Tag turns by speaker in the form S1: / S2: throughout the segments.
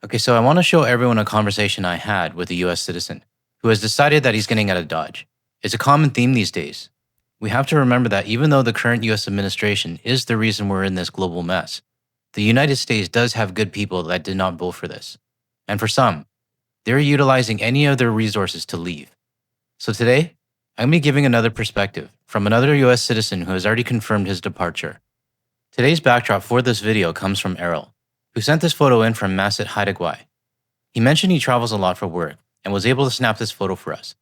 S1: Okay, so I want to show everyone a conversation I had with a US citizen who has decided that he's getting out of Dodge. It's a common theme these days. We have to remember that even though the current US administration is the reason we're in this global mess, the United States does have good people that did not vote for this. And for some, they're utilizing any of their resources to leave. So today, I'm going to be giving another perspective from another US citizen who has already confirmed his departure. Today's backdrop for this video comes from Errol, who sent this photo in from Masset, Hawaii. He mentioned he travels a lot for work and was able to snap this photo for us.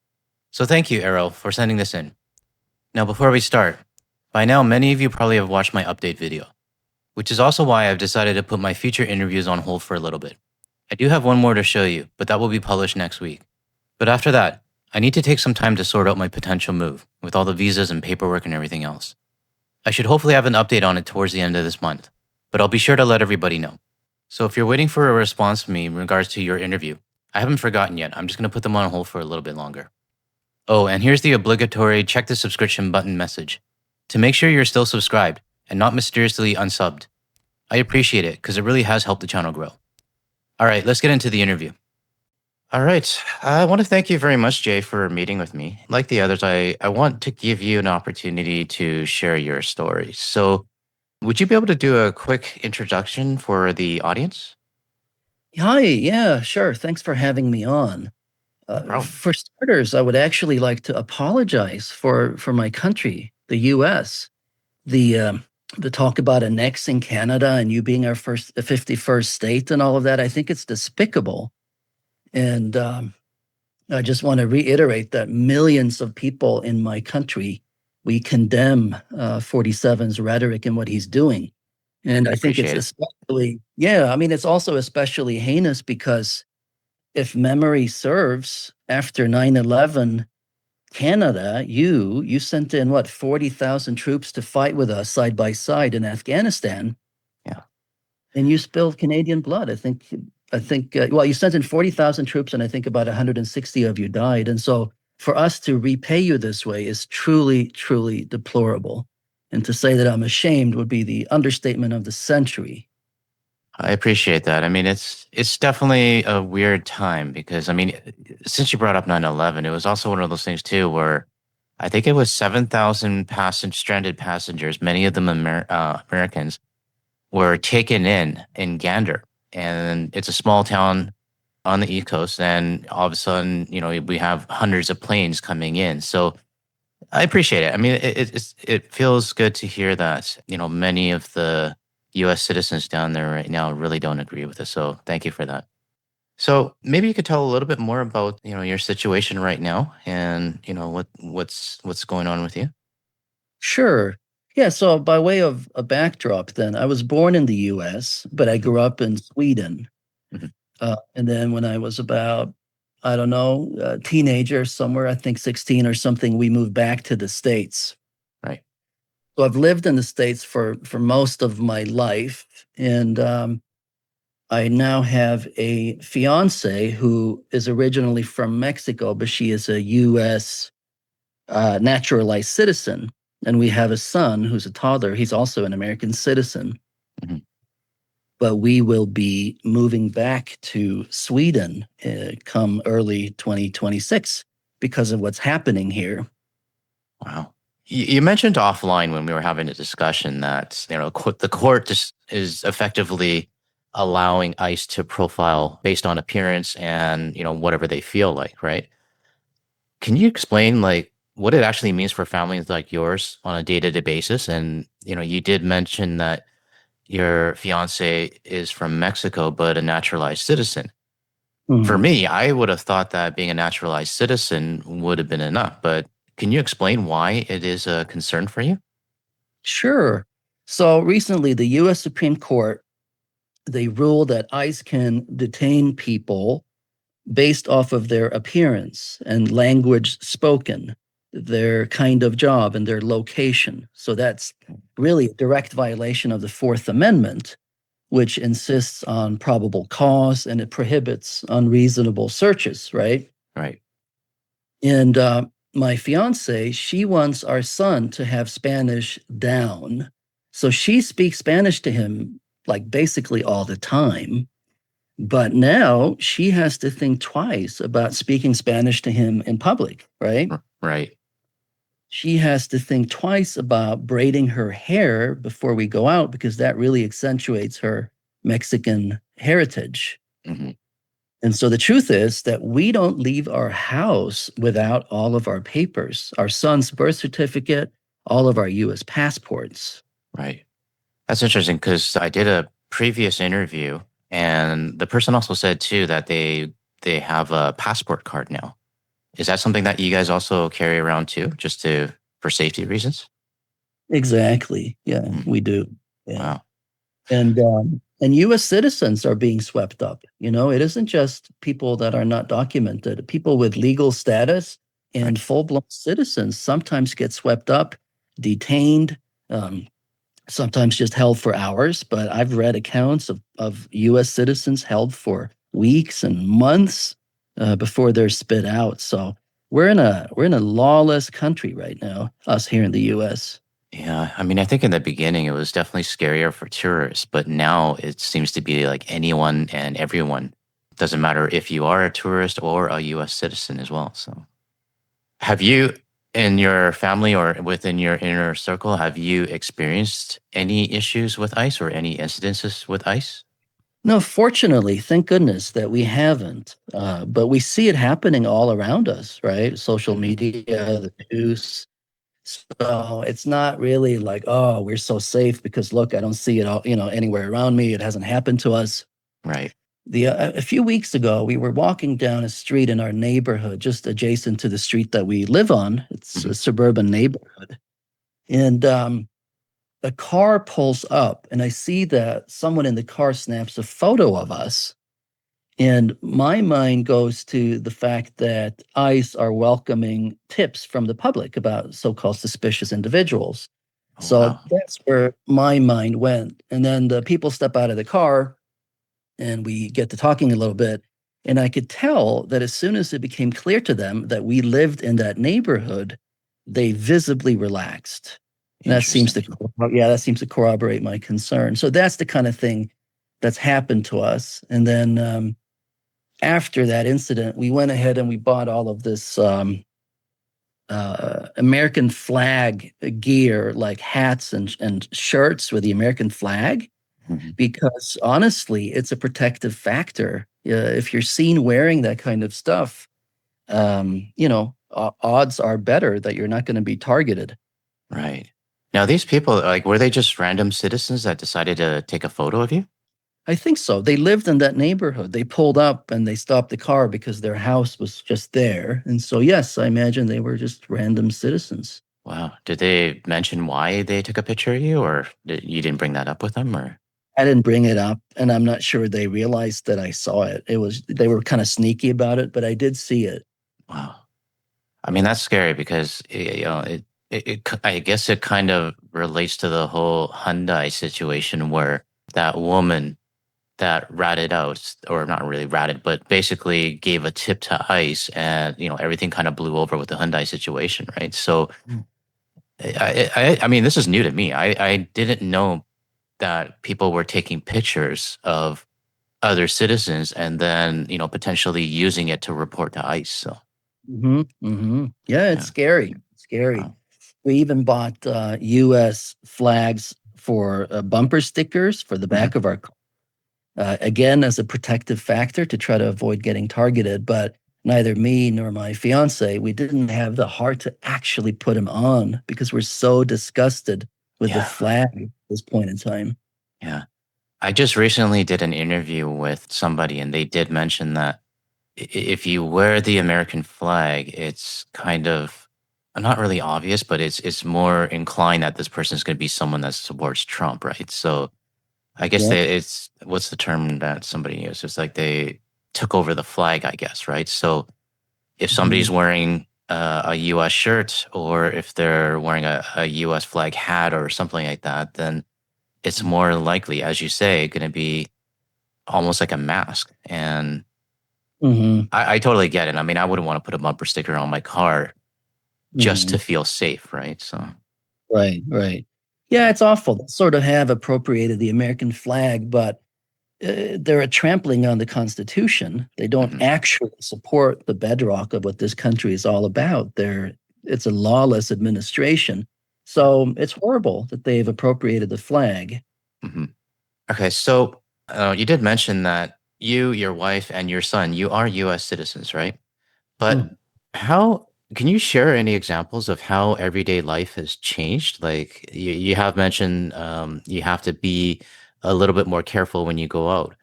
S1: So thank you, Errol, for sending this in. Now, before we start, by now many of you probably have watched my update video, which is also why I've decided to put my future interviews on hold for a little bit. I do have one more to show you, but that will be published next week. But after that, I need to take some time to sort out my potential move with all the visas and paperwork and everything else. I should hopefully have an update on it towards the end of this month, but I'll be sure to let everybody know. So if you're waiting for a response from me in regards to your interview, I haven't forgotten yet. I'm just going to put them on hold for a little bit longer. Oh, and here's the obligatory check the subscription button message to make sure you're still subscribed and not mysteriously unsubbed. I appreciate it because it really has helped the channel grow. All right, let's get into the interview. All right, I want to thank you very much, Jay, for meeting with me. Like the others, I want to give you an opportunity to share your story. So would you be able to do a quick introduction for the audience?
S2: Hi, yeah, sure. Thanks for having me on.
S1: Problem.
S2: For starters, I would actually like to apologize for my country, the U.S. The the talk about annexing Canada and you being our 51st state and all of that. I think it's despicable, and I just want to reiterate that millions of people in my country, we condemn 47's rhetoric and what he's doing. And
S1: I
S2: I think it's
S1: appreciate it.
S2: especially, yeah, I mean, it's also especially heinous because if memory serves, after 9/11, Canada, you sent in what, 40,000 troops to fight with us side by side in Afghanistan,
S1: Yeah.
S2: and you spilled Canadian blood. Well, you sent in 40,000 troops, and I think about 160 of you died. And so for us to repay you this way is truly, truly deplorable. And to say that I'm ashamed would be the understatement of the century.
S1: I appreciate that. I mean, it's definitely a weird time because I mean, since you brought up 9/11, it was also one of those things too where I think it was 7,000 stranded passengers, many of them Americans, were taken in Gander, and it's a small town on the East Coast, and all of a sudden, we have hundreds of planes coming in. So I appreciate it. I mean, it feels good to hear that, many of the US citizens down there right now really don't agree with it. So thank you for that. So maybe you could tell a little bit more about, your situation right now and, what's going on with you.
S2: Sure. Yeah, so by way of a backdrop, then, I was born in the US, but I grew up in Sweden.
S1: Mhm.
S2: And then when I was about, I don't know, a teenager, somewhere, I think 16 or something, we moved back to the States.
S1: Right.
S2: So I've lived in the States for most of my life. And I now have a fiance who is originally from Mexico, but she is a US naturalized citizen. And we have a son who's a toddler. He's also an American citizen.
S1: Mhm.
S2: But we will be moving back to Sweden come early 2026 because of what's happening here.
S1: Wow. You mentioned offline when we were having a discussion that, the court just is effectively allowing ICE to profile based on appearance and, whatever they feel like, right? Can you explain like what it actually means for families like yours on a day-to-day basis? And, you did mention that your fiance is from Mexico, but a naturalized citizen. For
S2: Mhm.
S1: me, I would have thought that being a naturalized citizen would have been enough, but can you explain why it is a concern for you?
S2: Sure. So recently, the US Supreme Court, they ruled that ICE can detain people based off of their appearance and language spoken, their kind of job and their location. So that's really a direct violation of the Fourth Amendment, which insists on probable cause and it prohibits unreasonable searches, right?
S1: Right.
S2: And my fiance, she wants our son to have Spanish down. So she speaks Spanish to him like basically all the time. But now she has to think twice about speaking Spanish to him in public, right?
S1: Right.
S2: She has to think twice about braiding her hair before we go out because that really accentuates her Mexican heritage.
S1: Hmm.
S2: And so the truth is that we don't leave our house without all of our papers, our son's birth certificate, all of our US passports.
S1: Right. That's interesting because I did a previous interview, and the person also said too that they have a passport card now. Is that something that you guys also carry around too, just to for safety reasons?
S2: Exactly. Yeah,
S1: Mm,
S2: we do. Yeah.
S1: wow.
S2: And US citizens are being swept up. You know, it isn't just people that are not documented. People with legal status
S1: Right.
S2: and full-blown citizens sometimes get swept up, detained, um, sometimes just held for hours. But I've read accounts of US citizens held for weeks and months before they're spit out. So we're in a lawless country right now, us here in the US.
S1: Yeah, I mean, I think in the beginning it was definitely scarier for tourists, but now it seems to be like anyone and everyone. Doesn't matter if you are a tourist or a US citizen as well. So, have you in your family or within your inner circle, have you experienced any issues with ICE or any incidences with ICE?
S2: No, fortunately, thank goodness that we haven't. But we see it happening all around us, right? Social
S1: Hmm.
S2: media, the news. So it's not really like, oh, we're so safe because look, I don't see it all, anywhere around me. It hasn't happened to us.
S1: Right.
S2: A few weeks ago, we were walking down a street in our neighborhood, just adjacent to the street that we live on. It's a
S1: Hmm.
S2: suburban neighborhood, and a car pulls up, and I see that someone in the car snaps a photo of us. And my mind goes to the fact that ICE are welcoming tips from the public about so called suspicious individuals.
S1: Oh,
S2: So
S1: wow.
S2: that's where my mind went. And then the people step out of the car and we get to talking a little bit. And I could tell that as soon as it became clear to them that we lived in that neighborhood, they visibly relaxed. And that seems
S1: Interesting.
S2: to, yeah, that seems to corroborate my concern. So that's the kind of thing that's happened to us. And then after that incident, we went ahead and we bought all of this American flag gear, like hats and shirts with the American flag,
S1: Hmm.
S2: because honestly, it's a protective factor. If you're seen wearing that kind of stuff, odds are better that you're not going to be targeted.
S1: Right. Now, these people, like, were they just random citizens that decided to take a photo of you?
S2: I think so. They lived in that neighborhood. They pulled up and they stopped the car because their house was just there. And so, yes, I imagine they were just random citizens.
S1: Wow. Did they mention why they took a picture of you, or you didn't bring that up with them, or?
S2: I didn't bring it up, and I'm not sure they realized that I saw it. They were kind of sneaky about it, but I did see it.
S1: Wow. I mean, that's scary because I guess it kind of relates to the whole Hyundai situation where that woman that ratted out, or not really ratted, but basically gave a tip to ICE, and everything kind of blew over with the Hyundai situation, right? So, I mean, this is new to me. I didn't know that people were taking pictures of other citizens and then potentially using it to report to ICE. So,
S2: Yeah, it's
S1: yeah.
S2: scary. Scary.
S1: Wow.
S2: We even bought U.S. flags for bumper stickers for the
S1: Mhm.
S2: back of our car. Again, as a protective factor to try to avoid getting targeted. But neither me nor my fiance, we didn't have the heart to actually put them on because we're so disgusted with the
S1: Yeah.
S2: flag at this point in time.
S1: Yeah. I just recently did an interview with somebody, and they did mention that if you wear the American flag, it's kind of not really obvious, but it's more inclined that this person is going to be someone that supports Trump, right? So I guess
S2: Yeah.
S1: it's what's the term that somebody used? It's like they took over the flag, I guess, right? So if somebody's
S2: Mhm.
S1: wearing a U.S. shirt, or if they're wearing a U.S. flag hat or something like that, then it's more likely, as you say, going to be almost like a mask. And
S2: Mhm.
S1: I totally get it. I mean, I wouldn't want to put a bumper sticker on my car just to
S2: Mhm.
S1: feel safe, right? So,
S2: Right, right. Yeah,
S1: yeah.
S2: it's awful. They sort of have appropriated the American flag, but they're a trampling on the Constitution. They don't
S1: Hmm.
S2: actually support the bedrock of what this country is all about. It's a lawless administration.
S1: Yeah.
S2: So it's horrible that they've appropriated the flag.
S1: Hmm. Okay, so you did mention that you, your wife, and your son, you are U.S. citizens, right? But
S2: Mm.
S1: how can you share any examples of how everyday life has changed? Like you have mentioned, you have to be a little bit more careful when you go out.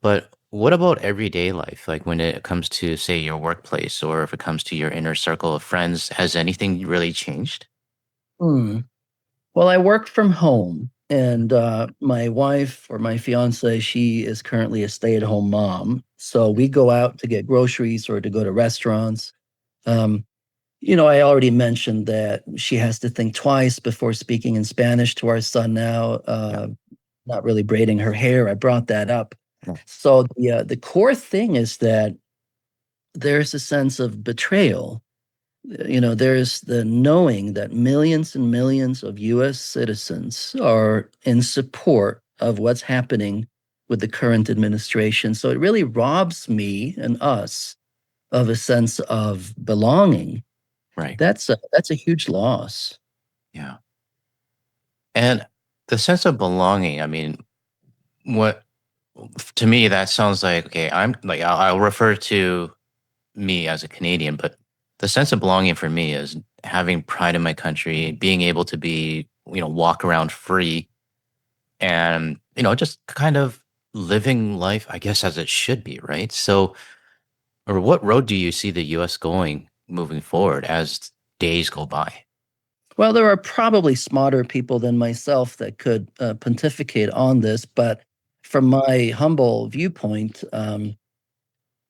S1: But what about everyday life? Like when it comes to, say, your workplace, or if it comes to your inner circle of friends, has anything really changed?
S2: Mm. Well, I work from home, and my wife or my fiance, she is currently a stay-at-home mom. So we go out to get groceries or to go to restaurants. Um, I already mentioned that she has to think twice before speaking in Spanish to our son now,
S1: Yeah.
S2: not really braiding her hair. I brought that up.
S1: Yeah.
S2: So the core thing is that there's a sense of betrayal. There's the knowing that millions and millions of US citizens are in support of what's happening with the current administration. So it really robs me and us of a sense of belonging.
S1: Right.
S2: That's a huge loss.
S1: Yeah. And the sense of belonging, I mean, what to me that sounds like, okay, I'm like I'll refer to me as a Canadian, but the sense of belonging for me is having pride in my country, being able to be, walk around free, and, just kind of living life, I guess, as it should be, right? So, or what road do you see the US going moving forward as days go by?
S2: Well, there are probably smarter people than myself that could pontificate on this, but from my humble viewpoint,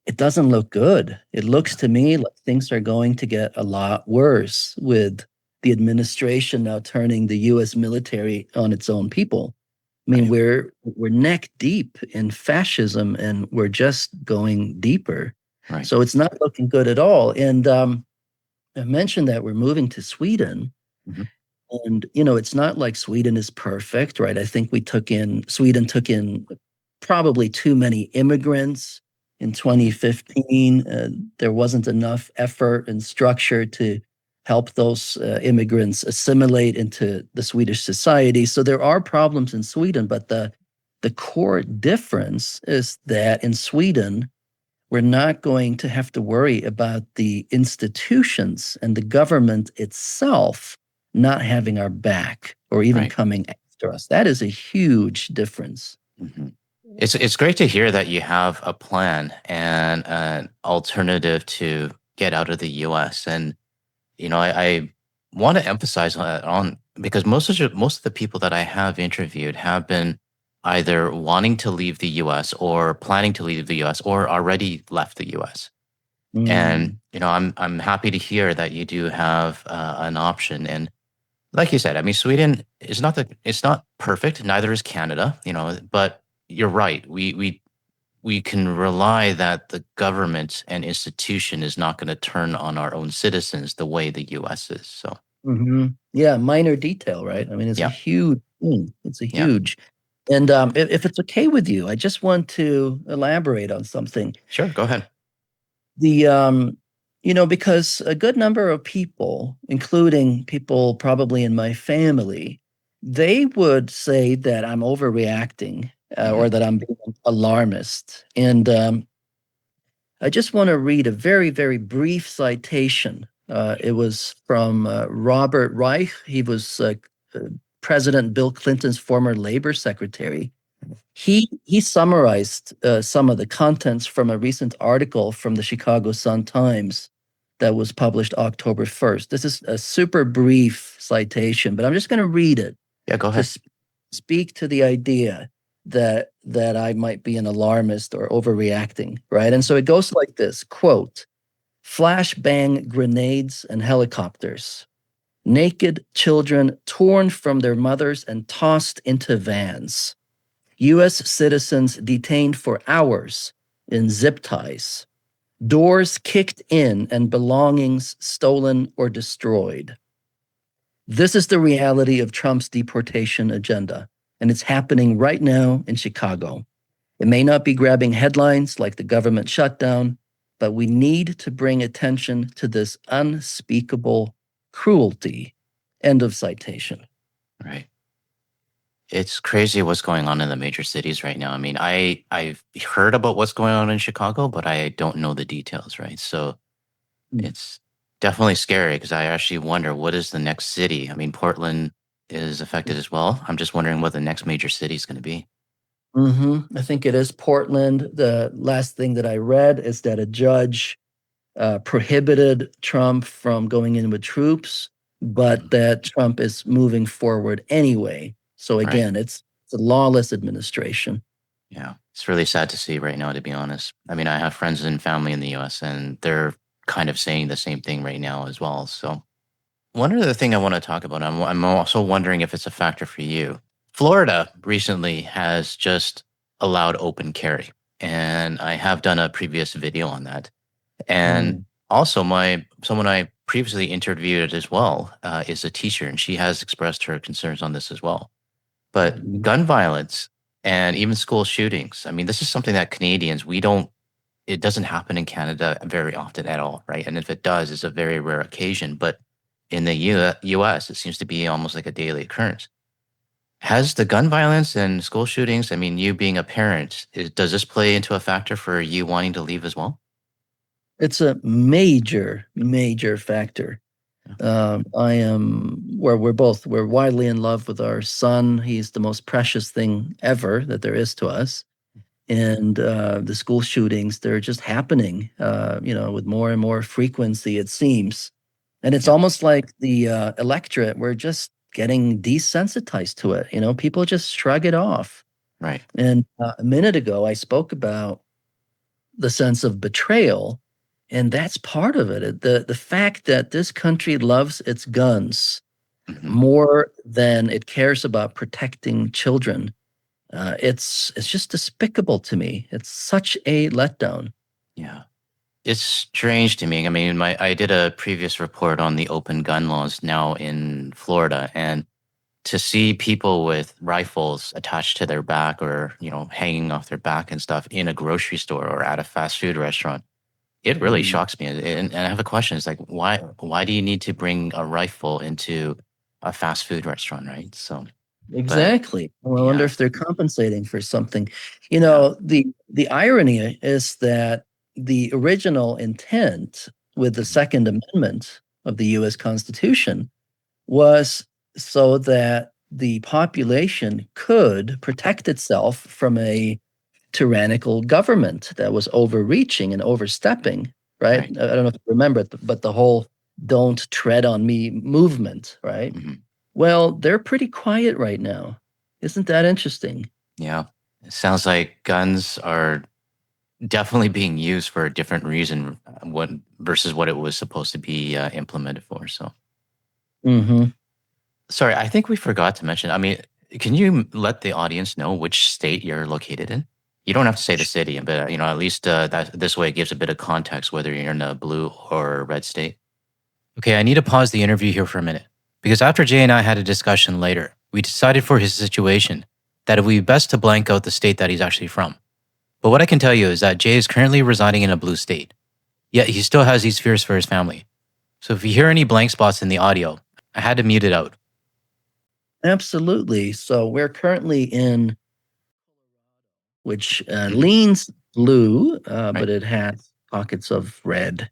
S2: it doesn't look good. It looks
S1: Yeah.
S2: to me like things are going to get a lot worse with the administration now turning the US military on its own people. I mean,
S1: Right.
S2: we're neck deep in fascism and we're just going deeper.
S1: Right.
S2: So it's not looking good at all. And I mentioned that we're moving to Sweden.
S1: Hmm.
S2: And, it's not like Sweden is perfect, right? I think Sweden took in probably too many immigrants in
S1: Hmm.
S2: 2015. There wasn't enough effort and structure to help those immigrants assimilate into the Swedish society. So there are problems in Sweden, but the core difference is that in Sweden, we're not going to have to worry about the institutions and the government itself not having our back or even
S1: Right.
S2: coming after us. That is a huge difference.
S1: Hmm. It's great to hear that you have a plan and an alternative to get out of the US. And I want to emphasize on because most of the people that I have interviewed have been either wanting to leave the U.S. or planning to leave the U.S. or already left the U.S. And
S2: Mm,
S1: I'm happy to hear that you do have an option. And like you said, I mean, Sweden is not it's not perfect. Neither is Canada. But you're right. We can rely that the government and institution is not going to turn on our own citizens the way the US is. So,
S2: yeah, minor detail, right? I mean, it's a
S1: yeah,
S2: huge thing. It's a
S1: yeah,
S2: huge. And if it's okay with you, I just want to elaborate on something.
S1: sure, go ahead.
S2: The because a good number of people, including people probably in my family, they would say that I'm overreacting or
S1: Hmm.
S2: that I'm being alarmist. And I just want to read a very, very brief citation. It was from Robert Reich. He was uh, President Bill Clinton's former labor secretary. He summarized some of the contents from a recent article from the Chicago Sun-Times that was published October 1st. This is a super brief citation, but I'm just going to read it
S1: Yeah, go
S2: to
S1: ahead.
S2: speak to the idea that I might be an alarmist or overreacting, right? And so it goes like this, quote, flashbang grenades and helicopters, naked children torn from their mothers and tossed into vans. US citizens detained for hours in zip ties, doors kicked in and belongings stolen or destroyed. This is the reality of Trump's deportation agenda, and it's happening right now in Chicago. It may not be grabbing headlines like the government shutdown, but we need to bring attention to this unspeakable cruelty. End of citation.
S1: Right. It's crazy what's going on in the major cities right now. I mean, I've heard about what's going on in Chicago, but I don't know the details, right? So it's definitely scary because I actually wonder what is the next city. I mean, Portland is affected as well. I'm just wondering what the next major city is going to be.
S2: I think it is Portland. The last thing that I read is that a judge prohibited Trump from going in with troops, but
S1: Mhm.
S2: that Trump is moving forward anyway. So
S1: Right.
S2: again, it's a lawless administration.
S1: Yeah. It's really sad to see right now, to be honest. I mean, I have friends and family in the US and they're kind of saying the same thing right now as well. So one other thing I want to talk about, I'm also wondering if it's a factor for you. Florida recently has just allowed open carry, and I have done a previous video on that. And
S2: Mm,
S1: also, my someone I previously interviewed as well is a teacher, and she has expressed her concerns on this as well. But
S2: mhm.
S1: gun violence and even school shootings, I mean, this is something that Canadians, we don't, it doesn't happen in Canada very often at all, right? And if it does, it's a very rare occasion. But in the US, it seems to be almost like a daily occurrence. Has the gun violence and school shootings, I mean, you being a parent, does this play into a factor for you wanting to leave as well?
S2: It's a major, major factor.
S1: Yeah.
S2: I am where we're widely in love with our son. He's the most precious thing ever that there is to us. And the school shootings, they're just happening, with more and more frequency, it seems. And it's
S1: Yeah.
S2: almost like the electorate, we're just getting desensitized to it. People just shrug it off.
S1: Right.
S2: And a minute ago, I spoke about the sense of betrayal, and that's part of it. The fact that this country loves its guns
S1: Hmm.
S2: more than it cares about protecting children. It's just despicable to me. It's such a letdown.
S1: Yeah. It's strange to me. I mean, I did a previous report on the open gun laws now in Florida, and to see people with rifles attached to their back or, hanging off their back and stuff in a grocery store or at a fast food restaurant, it really
S2: Mm,
S1: shocks me. And I have a question. It's like, why do you need to bring a rifle into a fast food restaurant, right? So, but
S2: exactly. Well, I wonder
S1: yeah,
S2: if they're compensating for something.
S1: yeah,
S2: The irony is that the original intent with the
S1: mhm,
S2: Second Amendment of the U.S. Constitution was so that the population could protect itself from a tyrannical government that was overreaching and overstepping, right?
S1: right.
S2: I don't know if you remember it, but the whole "Don't Tread on Me" movement, right?
S1: Hmm.
S2: Well, they're pretty quiet right now. Isn't that interesting?
S1: Yeah. It sounds like guns are definitely being used for a different reason what versus what it was supposed to be implemented for. So,
S2: Hmm.
S1: sorry, I think we forgot to mention. I mean, can you let the audience know which state you're located in? You don't have to say the city, but at least that this way it gives a bit of context whether you're in a blue or red state. Okay, I need to pause the interview here for a minute because after Jay and I had a discussion later, we decided for his situation that it would be best to blank out the state that he's actually from. But what I can tell you is that Jay is currently residing in a blue state, yet he still has these fears for his family. So if you hear any blank spots in the audio, I had to mute it out.
S2: Absolutely. So we're currently in which
S1: Hmm.
S2: leans blue,
S1: Right.
S2: but it has pockets of red.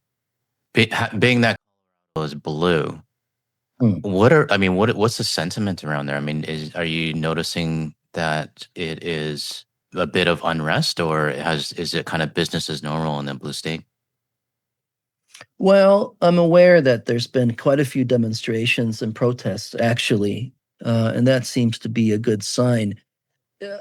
S1: Being that is blue,
S2: Hmm.
S1: what's the sentiment around there? I mean, are you noticing that it is a bit of unrest, or is it kind of business as normal in the blue state?
S2: Well, I'm aware that there's been quite a few demonstrations and protests, actually, and that seems to be a good sign.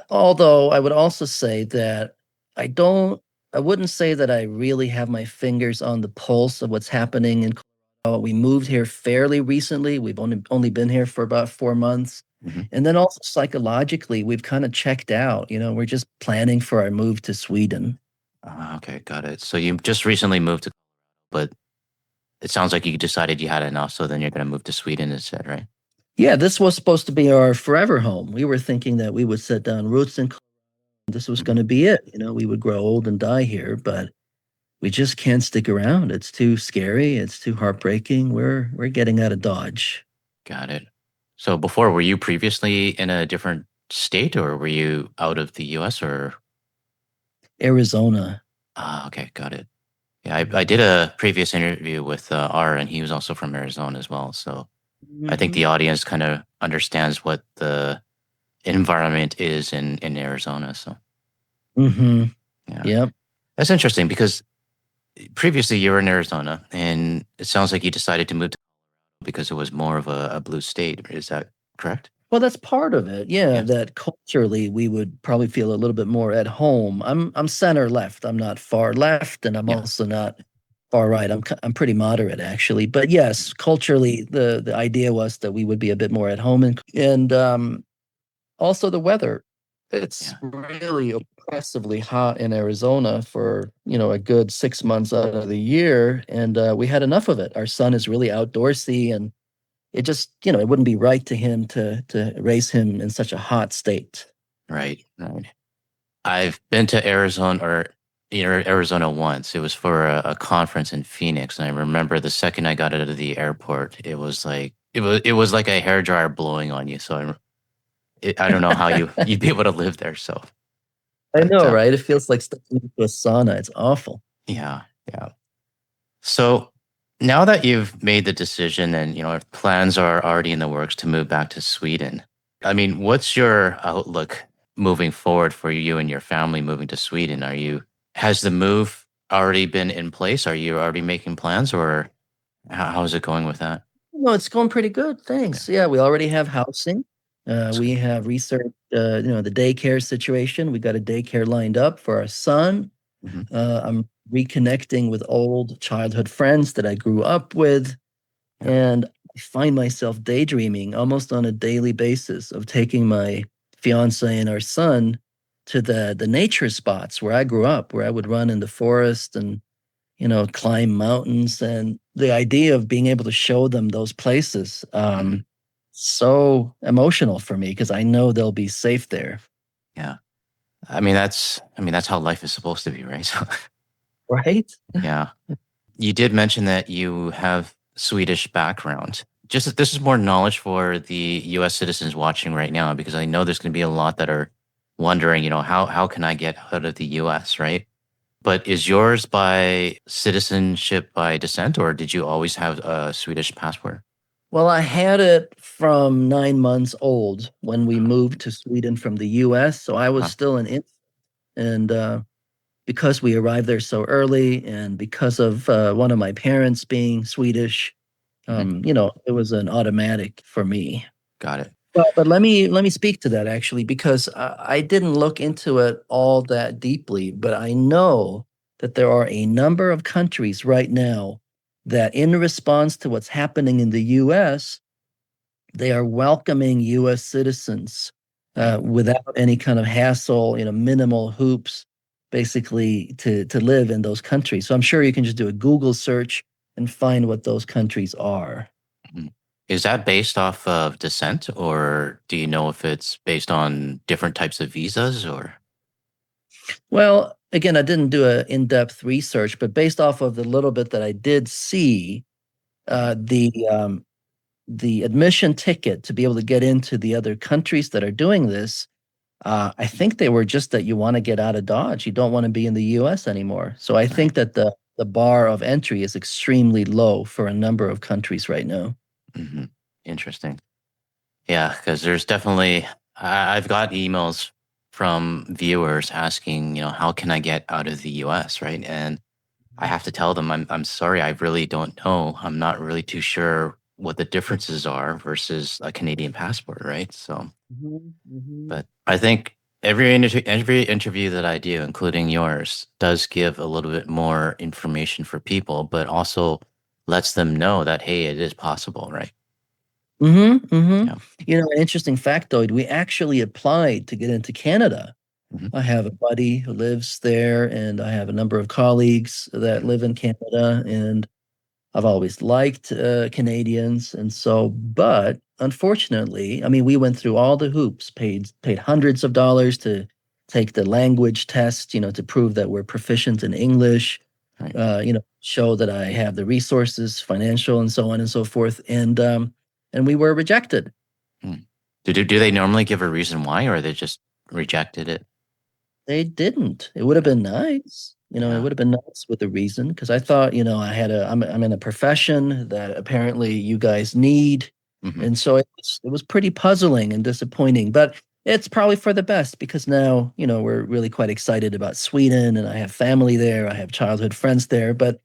S2: Although I would also say that I don't, I wouldn't say that I really have my fingers on the pulse of what's happening in Colorado. We moved here fairly recently. We've only been here for about 4 months.
S1: Hmm.
S2: And then also psychologically, we've kind of checked out. We're just planning for our move to Sweden.
S1: Okay, got it. So you just recently moved to, but it sounds like you decided you had enough, so then you're going to move to Sweden instead, right?
S2: Yeah, this was supposed to be our forever home. We were thinking that we would set down roots in Colorado this was
S1: Mhm.
S2: going to be it. We would grow old and die here, but we just can't stick around. It's too scary. It's too heartbreaking. We're getting out of Dodge.
S1: Got it. So before, were you previously in a different state or were you out of the US or?
S2: Arizona.
S1: Ah, okay, got it. Yeah, I did a previous interview with R, and he was also from Arizona as well. So I think
S2: Hmm.
S1: the audience kind of understands what the environment is in Arizona. So
S2: Hmm.
S1: yeah,
S2: Yep.
S1: that's interesting because previously you were in Arizona, and it sounds like you decided to move to because it was more of a blue state. Is that correct?
S2: Well, that's part of it. Yeah,
S1: Yeah,
S2: that culturally we would probably feel a little bit more at home. I'm center left. I'm not far left, and I'm
S1: yeah,
S2: also not far right. I'm pretty moderate actually. But yes, culturally the idea was that we would be a bit more at home, and also the weather. It's
S1: yeah.
S2: really oppressively hot in Arizona for, a good 6 months out of the year, and we had enough of it. Our son is really outdoorsy, and it just, it wouldn't be right to him to raise him in such a hot state.
S1: Right, right. I've been to Arizona or Arizona once. It was for a conference in Phoenix, and I remember the second I got out of the airport, it was like a hairdryer blowing on you. So I don't know how you'd be able to live there. So,
S2: I
S1: but
S2: know, right? It feels like stepping into a sauna. It's awful.
S1: yeah, yeah. So now that you've made the decision and if plans are already in the works to move back to Sweden, I mean, what's your outlook moving forward for you and your family moving to Sweden? Has the move already been in place? Are you already making plans or how's it going with that?
S2: No, it's going pretty good.
S1: Yeah,
S2: Thanks. Yeah, we already have housing.
S1: that's
S2: We
S1: good.
S2: have researched, the daycare situation. We got a daycare lined up for our son.
S1: Hmm.
S2: I'm reconnecting with old childhood friends that I grew up with.
S1: Yeah.
S2: And I find myself daydreaming almost on a daily basis of taking my fiance and our son to the nature spots where I grew up, where I would run in the forest and, climb mountains. And the idea of being able to show them those places,
S1: Hmm.
S2: so emotional for me because I know they'll be safe there.
S1: Yeah. I mean that's how life is supposed to be, right? So,
S2: Right?
S1: yeah. You did mention that you have Swedish background. Just that this is more knowledge for the US citizens watching right now, because I know there's going to be a lot that are wondering, how can I get out of the US, right? But is yours by citizenship by descent, or did you always have a Swedish passport?
S2: Well, I had it from 9 months old when we moved to Sweden from the US. So I was
S1: Uh-huh.
S2: still an infant. And because we arrived there so early and because of one of my parents being Swedish,
S1: Hmm.
S2: it was an automatic for me.
S1: Got it.
S2: But let me speak to that actually, because I didn't look into it all that deeply, but I know that there are a number of countries right now that, in response to what's happening in the U.S., they are welcoming U.S. citizens
S1: Right.
S2: without any kind of hassle, minimal hoops, basically to live in those countries. So I'm sure you can just do a Google search and find what those countries are.
S1: Mhm. Is that based off of descent, or do you know if it's based on different types of visas or?
S2: Well, again, I didn't do a in-depth research, but based off of the little bit that I did see,
S1: Mhm.
S2: the admission ticket to be able to get into the other countries that are doing this, I think they were just that you want to get out of Dodge. You don't want to be in the U.S. anymore. So I
S1: Right.
S2: think that the bar of entry is extremely low for a number of countries right now.
S1: Hmm. Interesting. Yeah, because there's definitely I've got emails from viewers asking, how can I get out of the US, right? And I have to tell them I'm sorry, I really don't know. I'm not really too sure what the differences are versus a Canadian passport, right? So,
S2: Mhm, mhm.
S1: but I think every interview that I do, including yours, does give a little bit more information for people, but also lets them know that hey, it is possible, right?
S2: Mm-hmm, mm-hmm.
S1: Yeah.
S2: An interesting factoid, we actually applied to get into Canada.
S1: Hmm.
S2: I have a buddy who lives there, and I have a number of colleagues that live in Canada, and I've always liked Canadians. And so, but unfortunately, I mean, we went through all the hoops, paid hundreds of dollars to take the language test, to prove that we're proficient in English,
S1: Right.
S2: show that I have the resources, financial and so on and so forth. And we were rejected.
S1: Hmm. Do they normally give a reason why, or they just rejected it?
S2: They didn't. It would have
S1: Yeah.
S2: been nice. It
S1: Yeah.
S2: would have been nice with a reason because I thought, I'm in a profession that apparently you guys need.
S1: Hmm.
S2: And so it was pretty puzzling and disappointing, but it's probably for the best because now, we're really quite excited about Sweden and I have family there. I have childhood friends there, but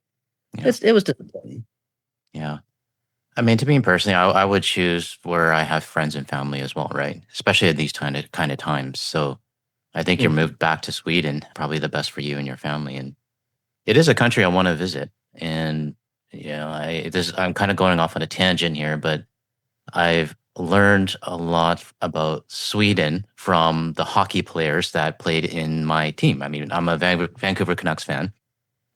S1: Yeah.
S2: it was disappointing.
S1: Yeah. I mean, to me personally, I would choose where I have friends and family as well, right? Especially at these kind of times. So I think your
S2: Mhm.
S1: move back to Sweden probably the best for you and your family, and it is a country I want to visit. And I'm kind of going off on a tangent here, but I've learned a lot about Sweden from the hockey players that played in my team. I mean, I'm a Vancouver Canucks fan.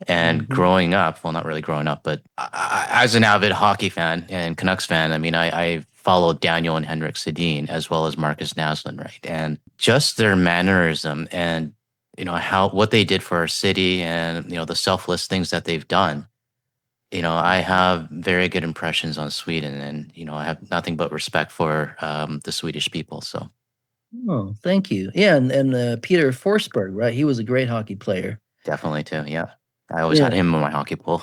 S1: And
S2: Mhm.
S1: growing up, well, not really growing up, but as an avid hockey fan and Canucks fan, I mean, I followed Daniel and Henrik Sedin as well as Marcus Naslund, right? And just their mannerism and how what they did for our city and the selfless things that they've done. I have very good impressions on Sweden, and I have nothing but respect for the Swedish people. So
S2: Oh, thank you. Yeah, and Peter Forsberg, right? He was a great hockey player.
S1: definitely too, yeah. I always had
S2: Yeah.
S1: him on my hockey pool.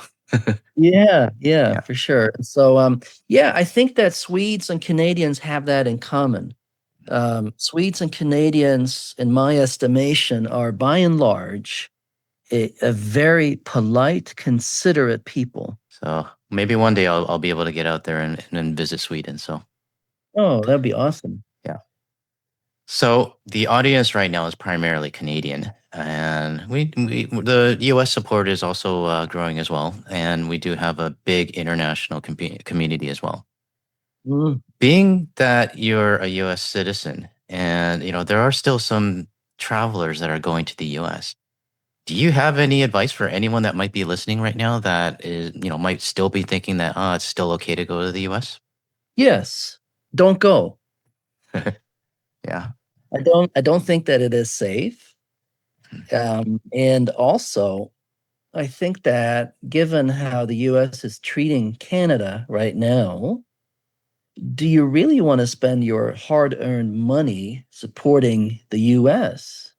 S2: Yeah,
S1: Yeah.
S2: for sure. So, yeah, I think that Swedes and Canadians have that in common. Swedes and Canadians, in my estimation, are by and large a very polite, considerate people.
S1: So maybe one day I'll be able to get out there and visit Sweden. So
S2: Oh, that'd be awesome.
S1: yeah. So the audience right now is primarily Canadian, and the U.S. support is also growing as well, and we do have a big international community as well.
S2: Mm,
S1: Being that you're a U.S. citizen, and there are still some travelers that are going to the U.S. Do you have any advice for anyone that might be listening right now that is might still be thinking that it's still okay to go to the U.S.?
S2: yes, don't go.
S1: Yeah.
S2: I don't think that it is safe. And also, I think that given how the US is treating Canada right now, do you really want to spend your hard-earned money supporting the US?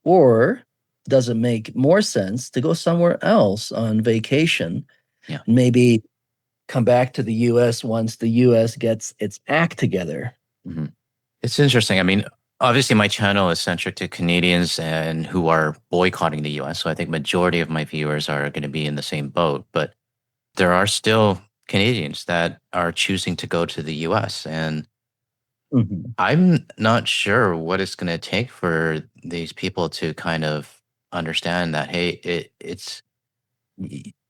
S2: Or does it make more sense to go somewhere else on vacation
S1: Yeah.
S2: and maybe come back to the US once the US gets its act together?
S1: Mhm. It's interesting. I mean, obviously my channel is centric to Canadians and who are boycotting the US. So I think majority of my viewers are going to be in the same boat, but there are still Canadians that are choosing to go to the US, and
S2: Mhm.
S1: I'm not sure what it's going to take for these people to kind of understand that hey, it's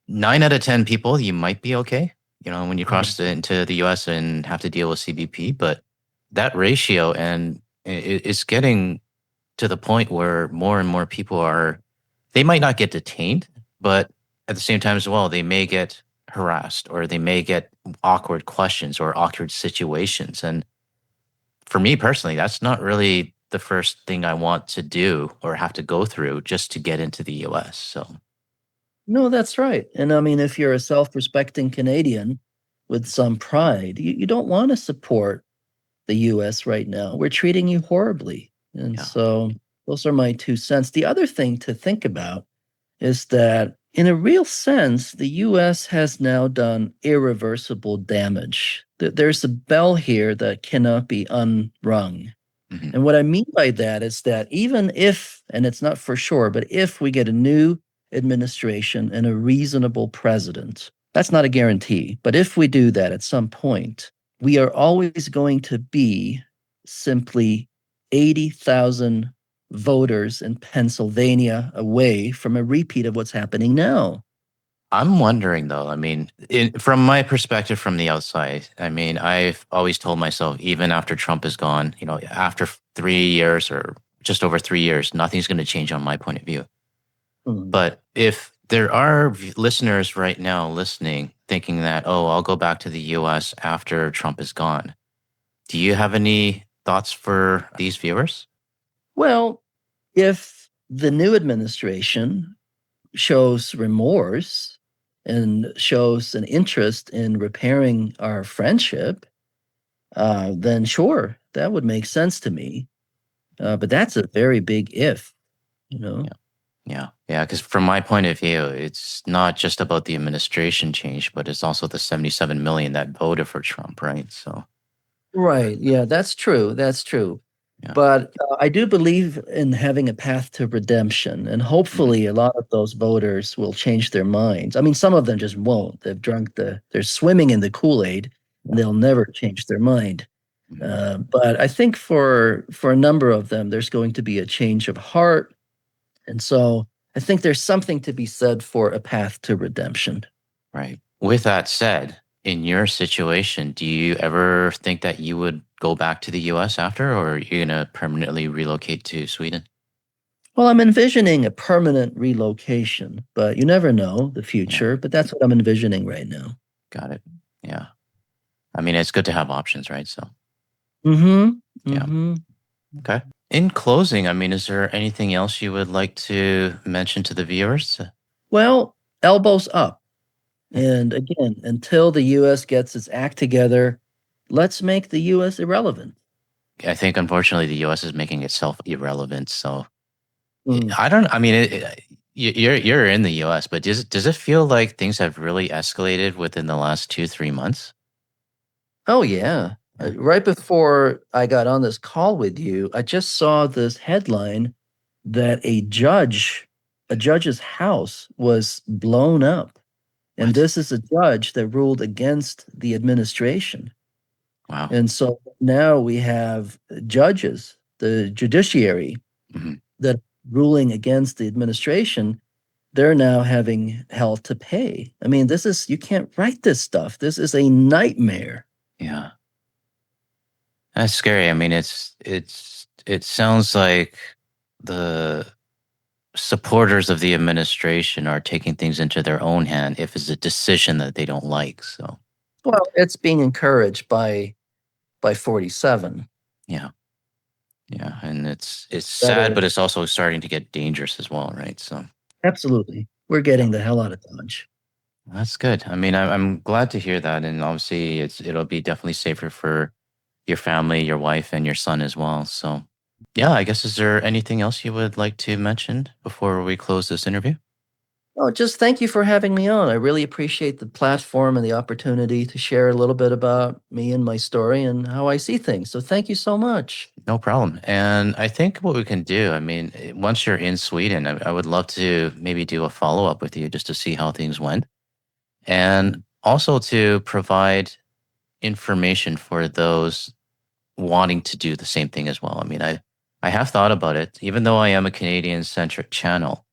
S1: 9 out of 10 people you might be okay, when you cross into the US and have to deal with CBP, but that ratio and it's getting to the point where more and more people are they might not get detained, but at the same time as well, they may get harassed or they may get awkward questions or awkward situations. And for me personally, that's not really the first thing I want to do or have to go through just to get into the US. So,
S2: No, that's right. And I mean, if you're a self-respecting Canadian with some pride, you don't want to support the US right now. We're treating you horribly. And
S1: yeah.
S2: so those are my 2 cents. The other thing to think about is that in a real sense, the US has now done irreversible damage. There's a bell here that cannot be unrung.
S1: Mhm.
S2: And what I mean by that is that even if, and it's not for sure, but if we get a new administration and a reasonable president, that's not a guarantee. But if we do that at some point, we are always going to be simply 80,000 voters in Pennsylvania away from a repeat of what's happening now.
S1: I'm wondering though, I mean, from my perspective from the outside, I mean, I've always told myself, even after Trump is gone, after 3 years or just over 3 years, nothing's going to change on my point of view.
S2: Hmm.
S1: But if there are listeners right now listening, thinking that, oh, I'll go back to the US after Trump is gone, do you have any thoughts for these viewers?
S2: Well, if the new administration shows remorse and shows an interest in repairing our friendship, then sure, that would make sense to me. But that's a very big if, you know?
S1: Yeah. Yeah. Yeah. Because from my point of view, it's not just about the administration change, but it's also the 77 million that voted for Trump, right? So,
S2: Right. Yeah, that's true. That's true.
S1: yeah.
S2: But I do believe in having a path to redemption, and
S1: Mhm.
S2: hopefully, a lot of those voters will change their minds. I mean, some of them just won't. They're swimming in the Kool-Aid, and
S1: Yeah.
S2: they'll never change their mind.
S1: Mhm.
S2: But I think for a number of them, there's going to be a change of heart, and so I think there's something to be said for a path to redemption.
S1: Right. With that said, in your situation, do you ever think that you would go back to the US after, or are you going to permanently relocate to Sweden?
S2: Well, I'm envisioning a permanent relocation, but you never know the
S1: Yeah.
S2: future. But that's what I'm envisioning right now.
S1: Got it. Yeah. I mean, it's good to have options, right? So,
S2: Mm-hmm.
S1: yeah.
S2: Mm-hmm.
S1: Okay. In closing, I mean, is there anything else you would like to mention to the viewers?
S2: Well, elbows up. And again, until the US gets its act together, let's make the US irrelevant.
S1: I think unfortunately the US is making itself irrelevant. So
S2: Mm.
S1: I don't. I mean, you're in the US, but does it feel like things have really escalated within the last 2 3 months?
S2: Oh, yeah.
S1: Yeah.
S2: Right before I got on this call with you, I just saw this headline that a judge's house was blown up. And
S1: What?
S2: this is a judge that ruled against the administration.
S1: Wow.
S2: And so now we have judges, the judiciary,
S1: Mhm.
S2: that ruling against the administration. They're now having hell to pay. I mean, you can't write this stuff. This is a nightmare.
S1: Yeah, that's scary. I mean, it sounds like the supporters of the administration are taking things into their own hand if it's a decision that they don't like. So
S2: Well, it's being encouraged by 47.
S1: yeah, yeah, and it's
S2: That
S1: sad, but
S2: is
S1: it's also starting to get dangerous as well, right? So
S2: absolutely. We're
S1: yeah,
S2: getting the hell out of Dodge.
S1: that's good. I mean, I'm glad to hear that, and obviously it'll be definitely safer for your family, your wife, and your son as well. So yeah, I guess is there anything else you would like to mention before we close this interview?
S2: Oh, just thank you for having me on. I really appreciate the platform and the opportunity to share a little bit about me and my story and how I see things. So thank you so much.
S1: No problem. And I think what we can do, I mean, once you're in Sweden, I would love to maybe do a follow up with you just to see how things went. And also to provide information for those wanting to do the same thing as well. I mean, I have thought about it, even though I am a Canadian centric channel.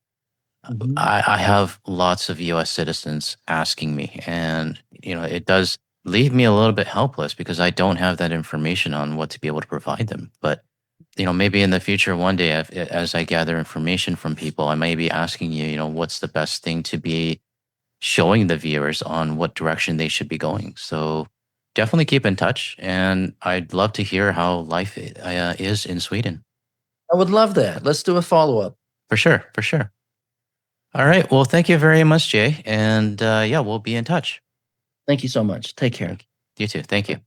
S2: Mhm.
S1: I have lots of US citizens asking me, and it does leave me a little bit helpless because I don't have that information on what to be able to provide them. But maybe in the future, one day, as I gather information from people, I may be asking you, what's the best thing to be showing the viewers on what direction they should be going. So definitely keep in touch, and I'd love to hear how life is in Sweden.
S2: I would love that. Let's do a follow up.
S1: For sure, for sure. All right. Well, thank you very much, Jay. And yeah, we'll be in touch.
S2: Thank you so much. Take care.
S1: Thank you. You too. Thank you.